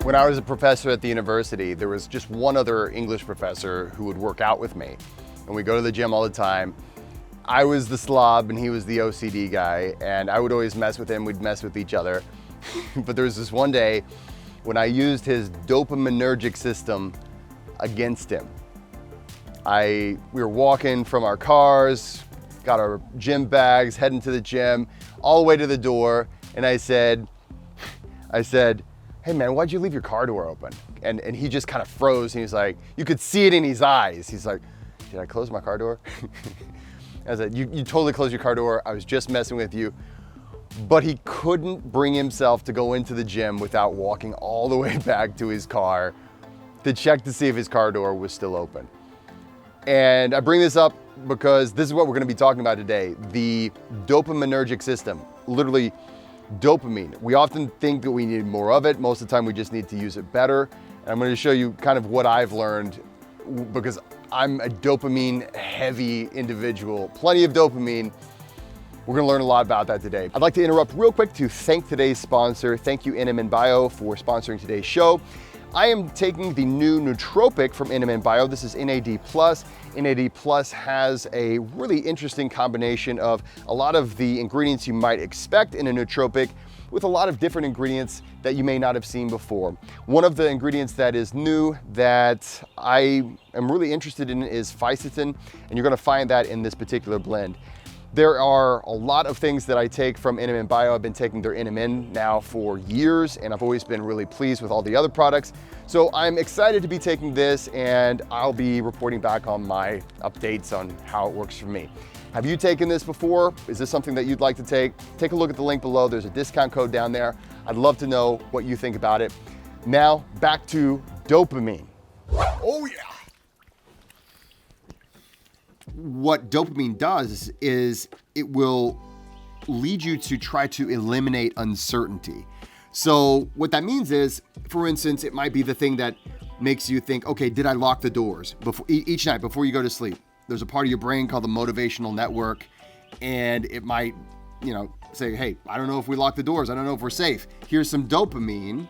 When I was a professor at the university, there was just one other English professor who would work out with me. And we go to the gym all the time. I was the slob and he was the OCD guy, and I would always mess with him, we'd mess with each other. But there was this one day when I used his dopaminergic system against him. We were walking from our cars, got our gym bags, heading to the gym, all the way to the door, and I said, hey man, why'd you leave your car door open? And he just kind of froze, and he's like, you could see it in his eyes. He's like, did I close my car door? I said, you totally closed your car door. I was just messing with you. But he couldn't bring himself to go into the gym without walking all the way back to his car to check to see if his car door was still open. And I bring this up because this is what we're going to be talking about today. The dopaminergic system, literally dopamine. We often think that we need more of it. Most of the time we just need to use it better. And I'm going to show you kind of what I've learned, because I'm a dopamine heavy individual, plenty of dopamine. We're gonna learn a lot about that today. I'd like to interrupt real quick to thank today's sponsor. Thank you, NMN Bio, for sponsoring today's show. I am taking the new nootropic from NMN Bio. This is NAD+. NAD+ has a really interesting combination of a lot of the ingredients you might expect in a nootropic, with a lot of different ingredients that you may not have seen before. One of the ingredients that is new that I am really interested in is fisetin, and you're gonna find that in this particular blend. There are a lot of things that I take from NMN Bio. I've been taking their NMN now for years, and I've always been really pleased with all the other products. So I'm excited to be taking this, and I'll be reporting back on my updates on how it works for me. Have you taken this before? Is this something that you'd like to take? Take a look at the link below. There's a discount code down there. I'd love to know what you think about it. Now, back to dopamine. Oh yeah. What dopamine does is it will lead you to try to eliminate uncertainty. So what that means is, for instance, it might be the thing that makes you think, okay, did I lock the doors before each night before you go to sleep? There's a part of your brain called the motivational network, and it might, say, hey, I don't know if we locked the doors. I don't know if we're safe. Here's some dopamine.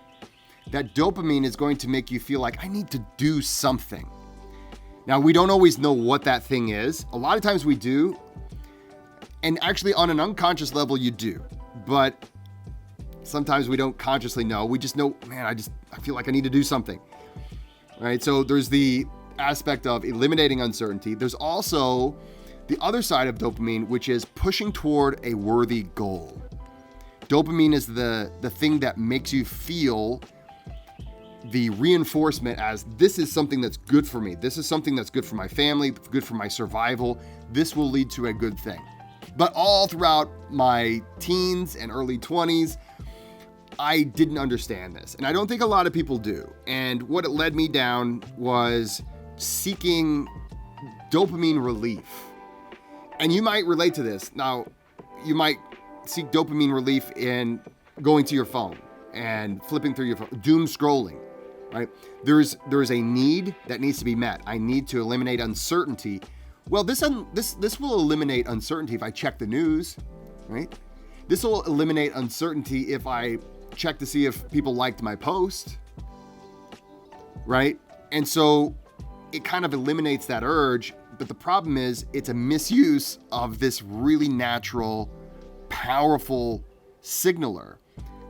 That dopamine is going to make you feel like I need to do something. Now, we don't always know what that thing is. A lot of times we do, and actually on an unconscious level you do, but sometimes we don't consciously know. We just know, man, I feel like I need to do something, right? So there's the aspect of eliminating uncertainty. There's also the other side of dopamine, which is pushing toward a worthy goal. Dopamine is the thing that makes you feel the reinforcement as this is something that's good for me. This is something that's good for my family, good for my survival. This will lead to a good thing. But all throughout my teens and early 20s, I didn't understand this. And I don't think a lot of people do. And what it led me down was seeking dopamine relief. And you might relate to this. Now, you might seek dopamine relief in going to your phone and flipping through your phone, doom scrolling, right? There's a need that needs to be met. I need to eliminate uncertainty. Well, this will eliminate uncertainty if I check the news, right? This will eliminate uncertainty if I check to see if people liked my post, right? And so it kind of eliminates that urge, but the problem is it's a misuse of this really natural, powerful signaler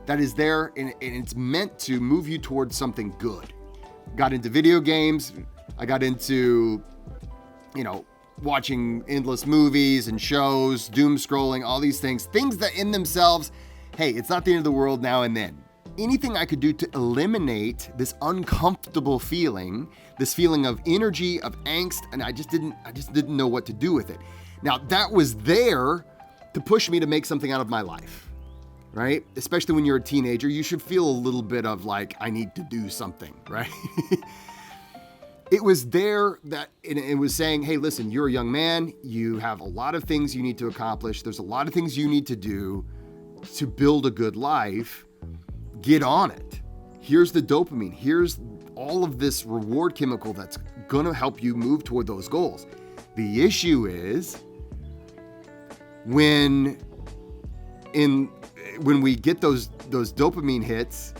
that is there, and it's meant to move you towards something good. Got into video games. I got into, watching endless movies and shows, doom scrolling, all these things that in themselves, hey, it's not the end of the world now and then. Anything I could do to eliminate this uncomfortable feeling, this feeling of energy, of angst, and I just didn't know what to do with it. Now, that was there to push me to make something out of my life, right? Especially when you're a teenager, you should feel a little bit of like, I need to do something, right? It was there that it was saying, hey, listen, you're a young man. You have a lot of things you need to accomplish. There's a lot of things you need to do to build a good life. Get on it. Here's the dopamine. Here's all of this reward chemical that's gonna help you move toward those goals. The issue is when we get those dopamine hits,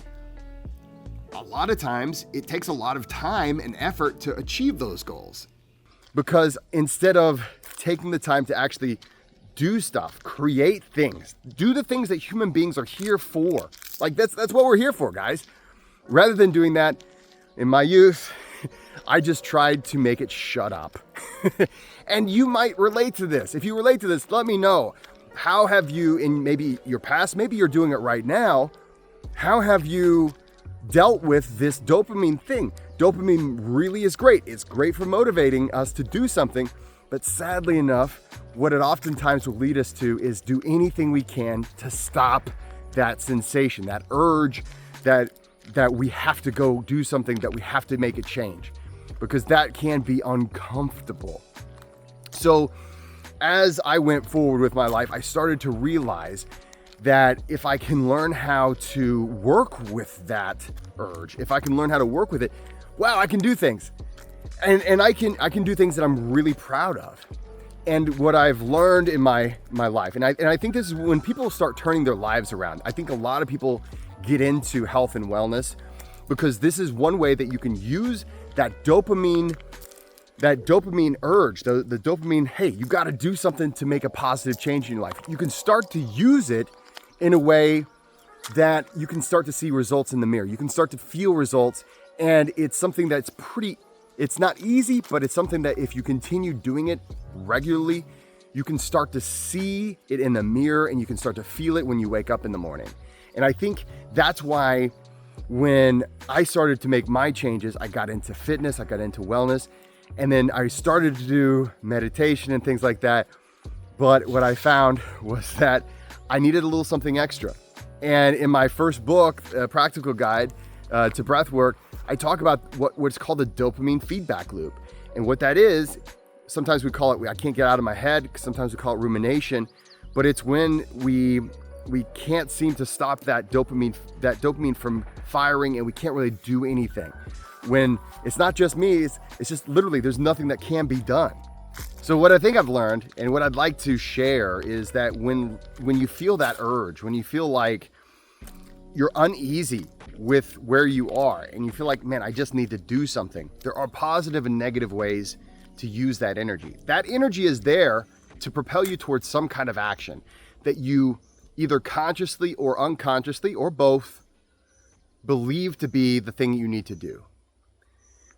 a lot of times it takes a lot of time and effort to achieve those goals. Because instead of taking the time to actually do stuff, create things, do the things that human beings are here for. Like that's what we're here for, guys. Rather than doing that, in my youth, I just tried to make it shut up. And you might relate to this. If you relate to this, let me know. How have you, in maybe your past, maybe you're doing it right now, how have you dealt with this dopamine thing? Dopamine really is great. It's great for motivating us to do something, but sadly enough, what it oftentimes will lead us to is do anything we can to stop that sensation, that urge that we have to go do something, that we have to make a change, because that can be uncomfortable. So as I went forward with my life, I started to realize that if I can learn how to work with that urge, if I can learn how to work with it, wow, I can do things. And I can do things that I'm really proud of. And what I've learned in my life, and I think this is when people start turning their lives around. I think a lot of people get into health and wellness because this is one way that you can use that dopamine urge, the dopamine, hey, you got to do something to make a positive change in your life. You can start to use it in a way that you can start to see results in the mirror. You can start to feel results, and it's something that's it's not easy, but it's something that if you continue doing it regularly, you can start to see it in the mirror and you can start to feel it when you wake up in the morning. And I think that's why when I started to make my changes, I got into fitness, I got into wellness, and then I started to do meditation and things like that. But what I found was that I needed a little something extra. And in my first book, Practical Guide to Breathwork, I talk about what's called the dopamine feedback loop. And what that is, sometimes we call it, I can't get out of my head, sometimes we call it rumination, but it's when we can't seem to stop that dopamine from firing, and we can't really do anything. When it's not just me, it's just literally there's nothing that can be done. So what I think I've learned and what I'd like to share is that when you feel that urge, when you feel like you're uneasy with where you are and you feel like, man, I just need to do something, there are positive and negative ways to use that energy. That energy is there to propel you towards some kind of action that you either consciously or unconsciously or both believe to be the thing you need to do.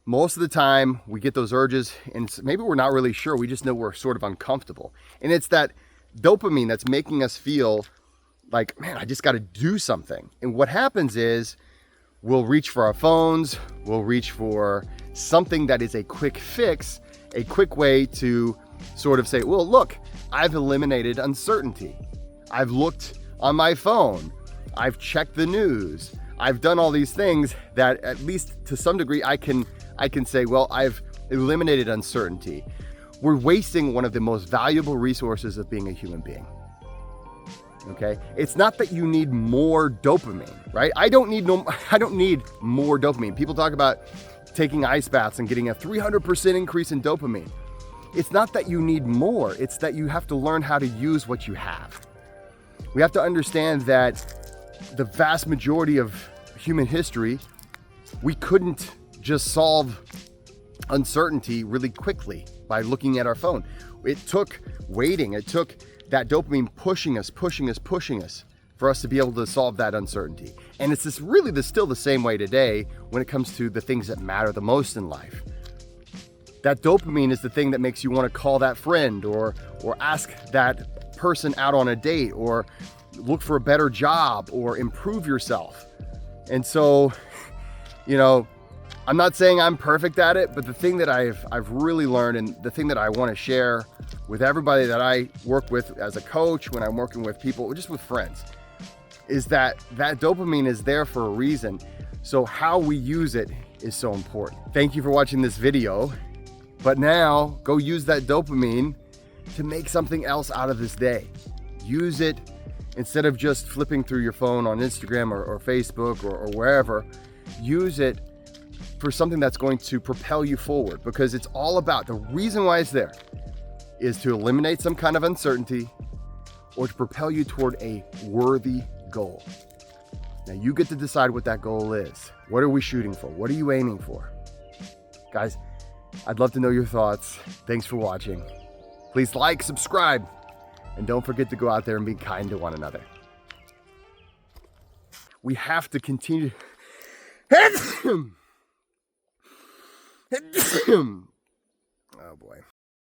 Most of the time we get those urges and maybe we're not really sure, we just know we're sort of uncomfortable. And it's that dopamine that's making us feel like, man, I just got to do something. And what happens is we'll reach for our phones, we'll reach for something that is a quick fix, a quick way to sort of say, well, look, I've eliminated uncertainty. I've looked on my phone, I've checked the news, I've done all these things that at least to some degree I can say, well, I've eliminated uncertainty. We're wasting one of the most valuable resources of being a human being. Okay? It's not that you need more dopamine, right? I don't need more dopamine. People talk about taking ice baths and getting a 300% increase in dopamine. It's not that you need more, it's that you have to learn how to use what you have. We have to understand that the vast majority of human history, we couldn't just solve uncertainty really quickly by looking at our phone. It took waiting, it took that dopamine pushing us for us to be able to solve that uncertainty. And it's still the same way today when it comes to the things that matter the most in life. That dopamine is the thing that makes you want to call that friend or ask that person out on a date or look for a better job or improve yourself. And so, I'm not saying I'm perfect at it, but the thing that I've really learned and the thing that I want to share with everybody that I work with as a coach, when I'm working with people, just with friends, is that dopamine is there for a reason. So how we use it is so important. Thank you for watching this video, but now go use that dopamine to make something else out of this day. Use it instead of just flipping through your phone on Instagram or Facebook or wherever. Use it for something that's going to propel you forward, because it's all about, the reason why it's there is to eliminate some kind of uncertainty or to propel you toward a worthy goal. Now you get to decide what that goal is. What are we shooting for? What are you aiming for? Guys, I'd love to know your thoughts. Thanks for watching. Please like, subscribe, and don't forget to go out there and be kind to one another. We have to continue. Oh boy.